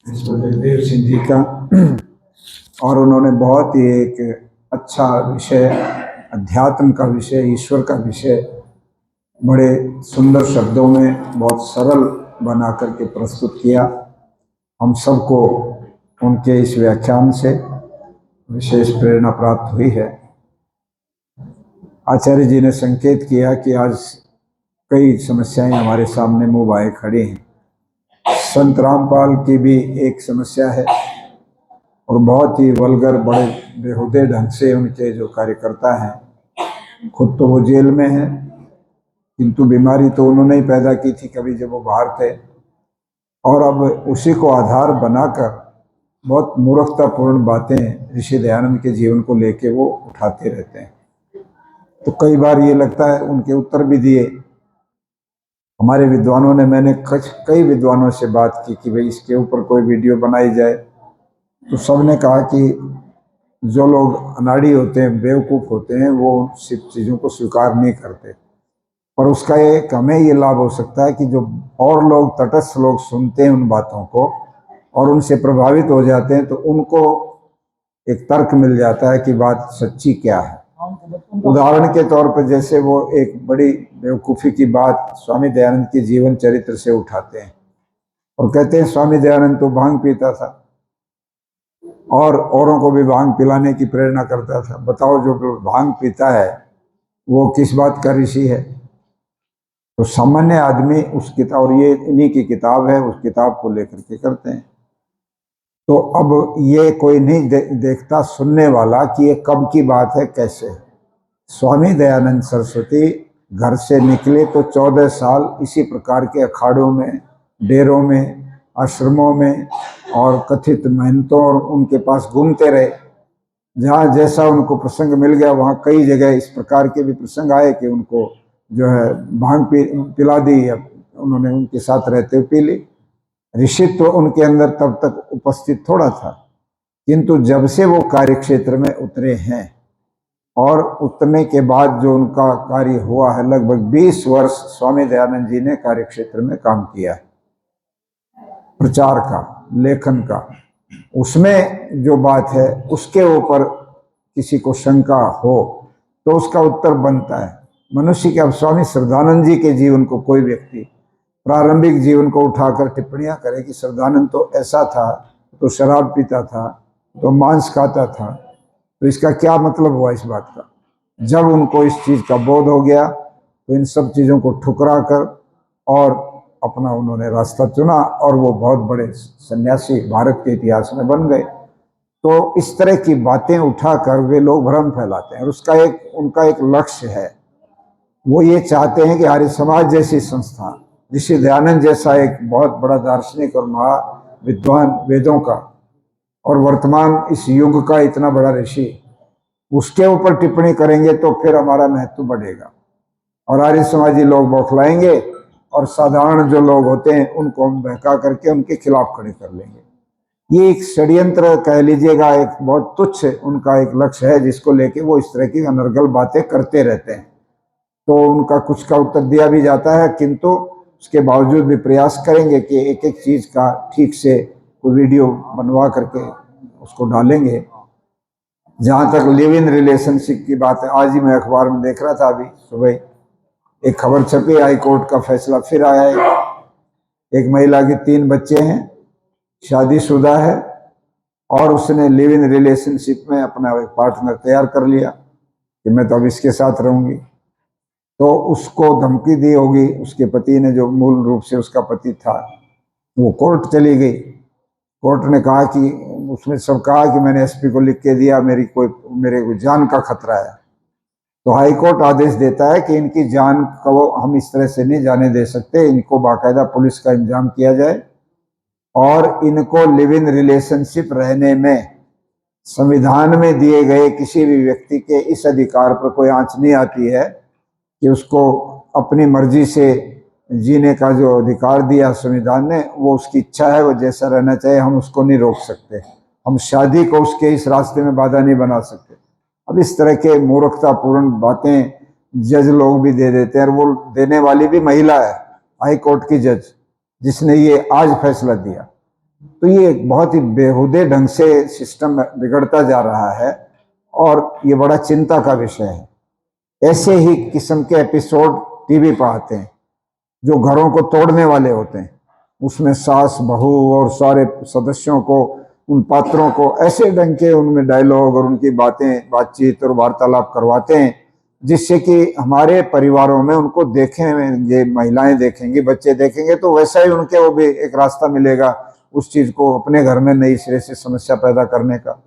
जगदेव सिंह जी का, और उन्होंने बहुत ही एक अच्छा विषय, अध्यात्म का विषय, ईश्वर का विषय बड़े सुंदर शब्दों में बहुत सरल बना करके प्रस्तुत किया। हम सबको उनके इस व्याख्यान से विशेष प्रेरणा प्राप्त हुई है। आचार्य जी ने संकेत किया कि आज कई समस्याएं हमारे सामने मुंह बाए खड़ी हैं। संत रामपाल की भी एक समस्या है और बहुत ही वल्गर, बड़े बेहुदे ढंग से उनके जो कार्यकर्ता हैं, खुद तो वो जेल में हैं, किंतु बीमारी तो उन्होंने ही पैदा की थी कभी जब वो बाहर थे, और अब उसी को आधार बनाकर बहुत मूर्खतापूर्ण बातें ऋषि दयानंद के जीवन को लेके वो उठाते रहते हैं। तो कई बार ये लगता है, उनके उत्तर भी दिए हमारे विद्वानों ने। मैंने कई विद्वानों से बात की कि भाई इसके ऊपर कोई वीडियो बनाई जाए, तो सबने कहा कि जो लोग अनाड़ी होते हैं, बेवकूफ़ होते हैं, वो सिर्फ चीज़ों को स्वीकार नहीं करते। पर उसका एक हमें ये लाभ हो सकता है कि जो और लोग, तटस्थ लोग सुनते हैं उन बातों को और उनसे प्रभावित हो जाते हैं, तो उनको एक तर्क मिल जाता है कि बात सच्ची क्या है। उदाहरण के तौर पर जैसे वो एक बड़ी बेवकूफ़ी की बात स्वामी दयानंद के जीवन चरित्र से उठाते हैं और कहते हैं स्वामी दयानंद तो भांग पीता था और औरों को भी भांग पिलाने की प्रेरणा करता था। बताओ, जो भांग पीता है वो किस बात का ऋषि है? तो सामान्य आदमी उस किताब, और ये इन्हीं की किताब है, उस किताब को लेकर के करते हैं। तो अब ये कोई नहीं देखता सुनने वाला कि ये कब की बात है, कैसे है। स्वामी दयानंद सरस्वती घर से निकले तो 14 साल इसी प्रकार के अखाड़ों में, डेरों में, आश्रमों में और कथित महंतों और उनके पास घूमते रहे। जहाँ जैसा उनको प्रसंग मिल गया, वहाँ कई जगह इस प्रकार के भी प्रसंग आए कि उनको जो है भांग पिला दी, या उन्होंने उनके साथ रहते हुए पी ली। ऋषित्व तो उनके अंदर तब तक उपस्थित थोड़ा था, किंतु जब से वो कार्य क्षेत्र में उतरे हैं और उतरने के बाद जो उनका कार्य हुआ है, लगभग 20 वर्ष स्वामी दयानंद जी ने कार्य क्षेत्र में काम किया है, प्रचार का, लेखन का। उसमें जो बात है उसके ऊपर किसी को शंका हो तो उसका उत्तर बनता है मनुष्य के। अब स्वामी श्रद्धानंद जी के जीवन को कोई व्यक्ति प्रारंभिक जीवन को उठाकर टिप्पणियां करे कि श्रद्धानंद तो ऐसा था, तो शराब पीता था, तो मांस खाता था, तो इसका क्या मतलब हुआ इस बात का? जब उनको इस चीज़ का बोध हो गया तो इन सब चीज़ों को ठुकरा कर और अपना उन्होंने रास्ता चुना और वो बहुत बड़े सन्यासी भारत के इतिहास में बन गए। तो इस तरह की बातें उठाकर वे लोग भ्रम फैलाते हैं और उसका उनका एक लक्ष्य है। वो ये चाहते हैं कि आर्य समाज जैसी संस्था, ऋषि दयानंद जैसा एक बहुत बड़ा दार्शनिक और महा विद्वान, वेदों का और वर्तमान इस युग का इतना बड़ा ऋषि, उसके ऊपर टिप्पणी करेंगे तो फिर हमारा महत्व बढ़ेगा और आर्य समाजी लोग बौखलाएंगे और साधारण जो लोग होते हैं उनको हम बहका करके उनके खिलाफ खड़े कर लेंगे। ये एक षड्यंत्र कह लीजिएगा, एक बहुत तुच्छ उनका एक लक्ष्य है जिसको लेके वो इस तरह की अनर्गल बातें करते रहते हैं। तो उनका कुछ का उत्तर दिया भी जाता है, किंतु उसके बावजूद भी प्रयास करेंगे कि एक एक चीज़ का ठीक से कोई वीडियो बनवा करके उसको डालेंगे। जहाँ तक लिव इन रिलेशनशिप की बात है, आज ही मैं अखबार में देख रहा था, अभी सुबह एक खबर छपी, हाई कोर्ट का फैसला फिर आया है। एक महिला के 3 बच्चे हैं, शादीशुदा है और उसने लिव इन रिलेशनशिप में अपना एक पार्टनर तैयार कर लिया कि मैं तो अब इसके साथ रहूंगी। तो उसको धमकी दी होगी उसके पति ने, जो मूल रूप से उसका पति था। वो कोर्ट चली गई। कोर्ट ने कहा कि उसमें सब कहा कि मैंने एसपी को लिख के दिया, मेरे को जान का खतरा है। तो हाई कोर्ट आदेश देता है कि इनकी जान को हम इस तरह से नहीं जाने दे सकते, इनको बाकायदा पुलिस का इंतजाम किया जाए और इनको लिव इन रिलेशनशिप रहने में संविधान में दिए गए किसी भी व्यक्ति के इस अधिकार पर कोई आंच नहीं आती है कि उसको अपनी मर्जी से जीने का जो अधिकार दिया संविधान ने, वो उसकी इच्छा है, वो जैसा रहना चाहिए, हम उसको नहीं रोक सकते। हम शादी को उसके इस रास्ते में बाधा नहीं बना सकते। अब इस तरह के मूर्खतापूर्ण बातें जज लोग भी दे देते हैं, और वो देने वाली भी महिला है, हाई कोर्ट की जज, जिसने ये आज फैसला दिया। तो ये बहुत ही बेहुदे ढंग से सिस्टम बिगड़ता जा रहा है और ये बड़ा चिंता का विषय है। ऐसे ही किस्म के एपिसोड टीवी पर आते हैं जो घरों को तोड़ने वाले होते हैं। उसमें सास बहू और सारे सदस्यों को, उन पात्रों को ऐसे ढंग के उनमें डायलॉग और उनकी बातें, बातचीत और वार्तालाप करवाते हैं जिससे कि हमारे परिवारों में उनको देखेंगे, महिलाएं देखेंगी, बच्चे देखेंगे तो वैसा ही उनके वो भी एक रास्ता मिलेगा उस चीज को अपने घर में नई सिरे से समस्या पैदा करने का।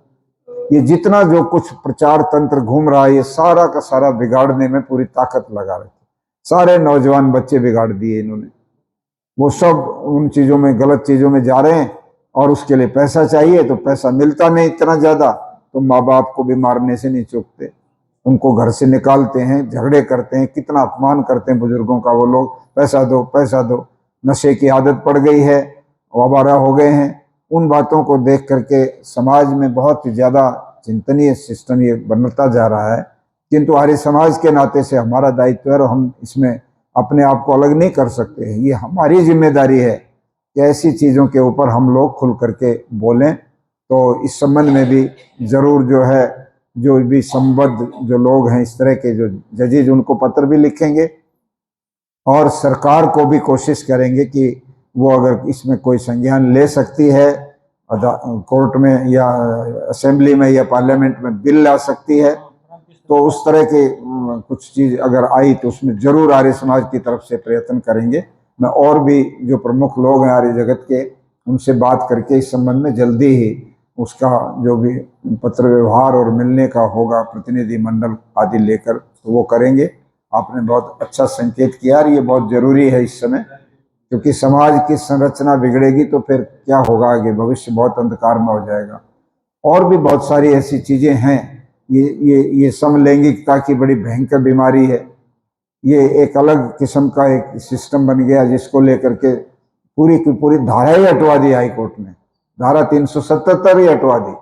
ये जितना जो कुछ प्रचार तंत्र घूम रहा है ये सारा का सारा बिगाड़ने में पूरी ताकत लगा रहे। सारे नौजवान बच्चे बिगाड़ दिए इन्होंने। वो सब उन चीजों में, गलत चीजों में जा रहे हैं और उसके लिए पैसा चाहिए तो पैसा मिलता नहीं इतना ज्यादा, तो माँ बाप को भी मारने से नहीं चूकते, उनको घर से निकालते हैं, झगड़े करते हैं, कितना अपमान करते हैं बुजुर्गों का वो लोग। पैसा दो पैसा दो, नशे की आदत पड़ गई है, आवारा हो गए हैं। उन बातों को देख करके समाज में बहुत ज्यादा चिंतनीय सिस्टम ये बनता जा रहा है। किंतु आर्य समाज के नाते से हमारा दायित्व है और हम इसमें अपने आप को अलग नहीं कर सकते। ये हमारी जिम्मेदारी है कि ऐसी चीज़ों के ऊपर हम लोग खुल करके बोलें। तो इस संबंध में भी जरूर जो है, जो भी संबद्ध जो लोग हैं इस तरह के जो जजेज, उनको पत्र भी लिखेंगे और सरकार को भी कोशिश करेंगे कि वो अगर इसमें कोई संज्ञान ले सकती है, कोर्ट में या असेंबली में या पार्लियामेंट में बिल ला सकती है, तो उस तरह के कुछ चीज अगर आई तो उसमें जरूर आर्य समाज की तरफ से प्रयत्न करेंगे। मैं और भी जो प्रमुख लोग हैं आर्य जगत के, उनसे बात करके इस संबंध में जल्दी ही उसका जो भी पत्र व्यवहार और मिलने का होगा प्रतिनिधि मंडल आदि लेकर, तो वो करेंगे। आपने बहुत अच्छा संकेत किया और ये बहुत जरूरी है इस समय, क्योंकि समाज की संरचना बिगड़ेगी तो फिर क्या होगा आगे, भविष्य बहुत अंधकार में हो जाएगा। और भी बहुत सारी ऐसी चीजें हैं। ये समलैंगिकता की बड़ी भयंकर बीमारी है। ये एक अलग किस्म का एक सिस्टम बन गया जिसको लेकर के पूरी की पूरी धारा ही हटवा दी हाई कोर्ट ने, धारा 377 ही हटवा दी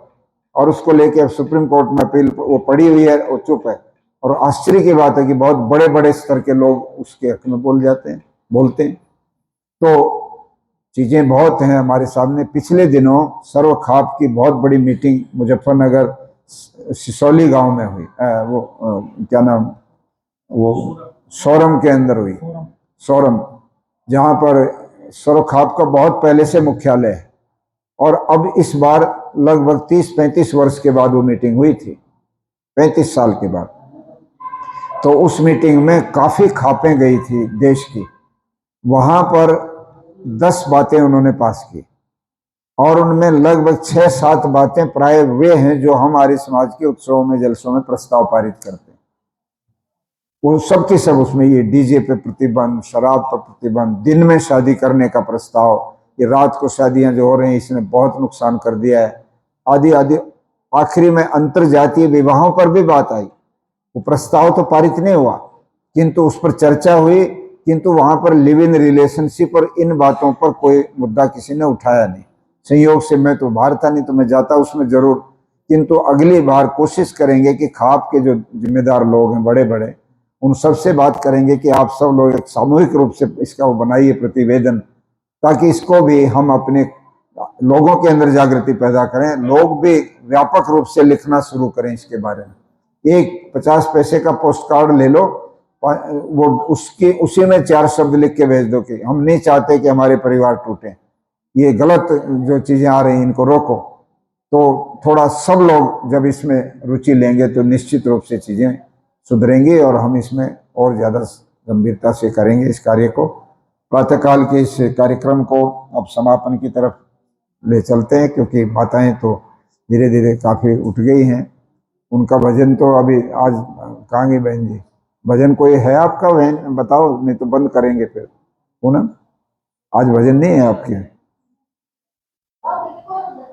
और उसको लेके अब सुप्रीम कोर्ट में अपील वो पड़ी हुई है, वो चुप है। और आश्चर्य की बात है कि बहुत बड़े बड़े स्तर के लोग उसके हक में बोलते हैं। तो चीजें बहुत हैं हमारे सामने। पिछले दिनों सर्व खाप की बहुत बड़ी मीटिंग मुजफ्फरनगर सिसौली गांव में हुई, क्या नाम, वो सोरम के अंदर हुई, सोरम, जहां पर सर्व खाप का बहुत पहले से मुख्यालय है। और अब इस बार लगभग 30-35 वर्ष के बाद वो मीटिंग हुई थी, 35 साल के बाद। तो उस मीटिंग में काफी खापें गई थी देश की। वहां पर 10 बातें उन्होंने पास की और उनमें लगभग 6-7 बातें प्राय वे हैं जो हम आर्य समाज के उत्सवों में, जलसों में प्रस्ताव पारित करते हैं। वो सब की सब उसमें, ये डीजे पे प्रतिबंध, शराब पर प्रतिबंध, दिन में शादी करने का प्रस्ताव, ये रात को शादियां जो हो रही हैं इसने बहुत नुकसान कर दिया है, आदि आदि। आखिरी में अंतर जातीय विवाहों पर भी बात आई। वो प्रस्ताव तो पारित नहीं हुआ किंतु उस पर चर्चा हुई, किंतु वहां पर लिव इन रिलेशनशिप और इन बातों पर कोई मुद्दा किसी ने उठाया नहीं। संयोग से मैं तो बाहर था, नहीं तो मैं जाता उसमें जरूर। किंतु अगली बार कोशिश करेंगे कि खाप के जो जिम्मेदार लोग हैं बड़े बड़े, उन सबसे बात करेंगे कि आप सब लोग एक सामूहिक रूप से इसका वो बनाइए प्रतिवेदन, ताकि इसको भी हम अपने लोगों के अंदर जागृति पैदा करें, लोग भी व्यापक रूप से लिखना शुरू करें इसके बारे में। एक 50 पैसे का पोस्ट कार्ड ले लो, वो उसके उसी में 4 शब्द लिख के भेज दो कि हम नहीं चाहते कि हमारे परिवार टूटे, ये गलत जो चीजें आ रही हैं इनको रोको। तो थोड़ा सब लोग जब इसमें रुचि लेंगे तो निश्चित रूप से चीजें सुधरेंगी और हम इसमें और ज्यादा गंभीरता से करेंगे इस कार्य को। प्रातःकाल के इस कार्यक्रम को अब समापन की तरफ ले चलते हैं, क्योंकि माताएं तो धीरे धीरे काफी उठ गई हैं। उनका भजन तो अभी आज कहाँ गई बहन जी, भजन कोई है आपका बहन, बताओ, नहीं तो बंद करेंगे फिर। पूनम, आज भजन नहीं है आपके?